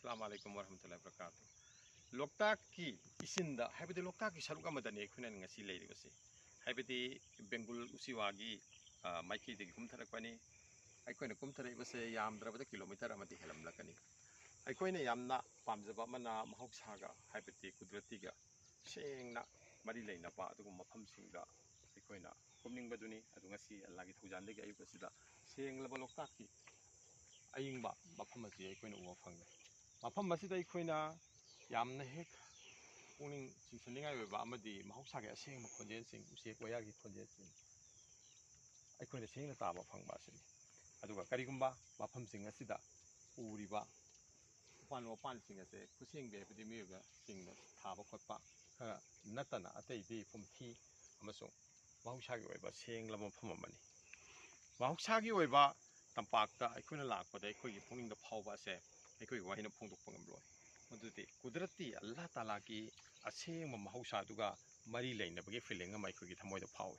Assalamualaikum warahmatullahi wabarakatuh. Loktakki isinda haibadi loktakki saruk amadani akhuna ngasi leiribase. Haibadi Bengal usiwagi maiki degi kumtharakpani aikoina kumtharaibase yamdrabada kilometer amadi helamlakani. Aikoina yamna pamjaba mana mahoksaga haibadi kudratiga sengna mari leinaba adugum mafamsingda aikoina kumningbaduni adu ngasi allagi thujandegi ayubasida senglaba loktakki ayingba mafam asi aikoina uwa fangne. मफम यामना हेक पुनिंग चिंसनिंगाई ओइबा अमदि महौसागे असेंग खोजेसिंग उसेक वयागी खोजेसिंग अखोइना सेंगना ताबा फंगबा सिनि अदुगा करिगुंबा मफमसिंग असिदा उरिबा उपान सिंग असे खुसेंग बेबदि मियोगा सिंगना थाबा खोटपा खरा नतना अतैदि फुमथि अमसुंग महौसागे ओइबा सेंगला मफम अमनि महौसागे ओइबा तंपाकता अखोइना लाकपदा अखोइगी पुनिंगदा फावबा असे अखोइ वाहिना फोंदोकपा ngамloi मदुदि कुदरती अल्लाह ताला की असेंग महौसादुगा मरी लेनबगे feeling अमा अखोइगी थमोइदा फावि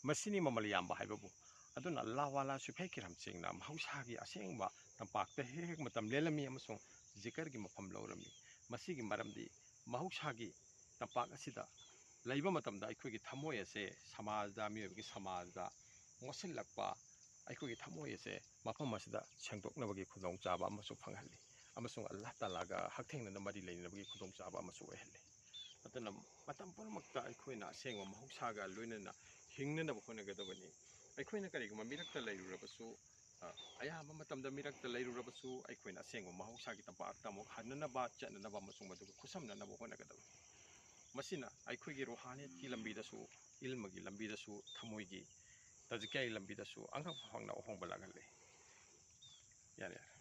मसिनी ममल यामबा हाइबबु अदुना अल्लाह वाला सुफै किरमसिंगना महौसागी असेंग तंपाकता हेक मतम लेलमी अमसुंग जिकरगी मफम लौरमी मसिगी मरमदि महौसागी तंपाक असिदा लैबा मतमदा अखोइगी थमोइ असे समाजदा मियोबगी समाजदा मोसिलक्पा अखोइगी थमोइ असे मफम असिदा सेंदोकनबगी खुदोंग चाबा अमसु फंगहल्ली अमसुंग अल्लाह तालागा हक्थेंगना मरी लेनबगी खुदोंग चाबा अमसु ओइहल्ले अतना मतम पुरमक्ता अखोइना असेंग महौसागा लोइनना हिंगनब होनगदबनी अखोइना करिगुमा मिरक्ता लैरुरबसु अयाम मतमदा मिरक्ता लैरुरबसु अखोइना असेंग महौसागी तंपाकता अमुक हननबा चननबा अमसुंग मदुगा खुसमननब होनगदबनी मसिना अखोइगी रोहानियतकी लंबीदसु इल्मगी लंबीदसु थमोइगी तजकियाई लंबीदसु अंगफ फंगना ओहोंबा लागल्ले यारे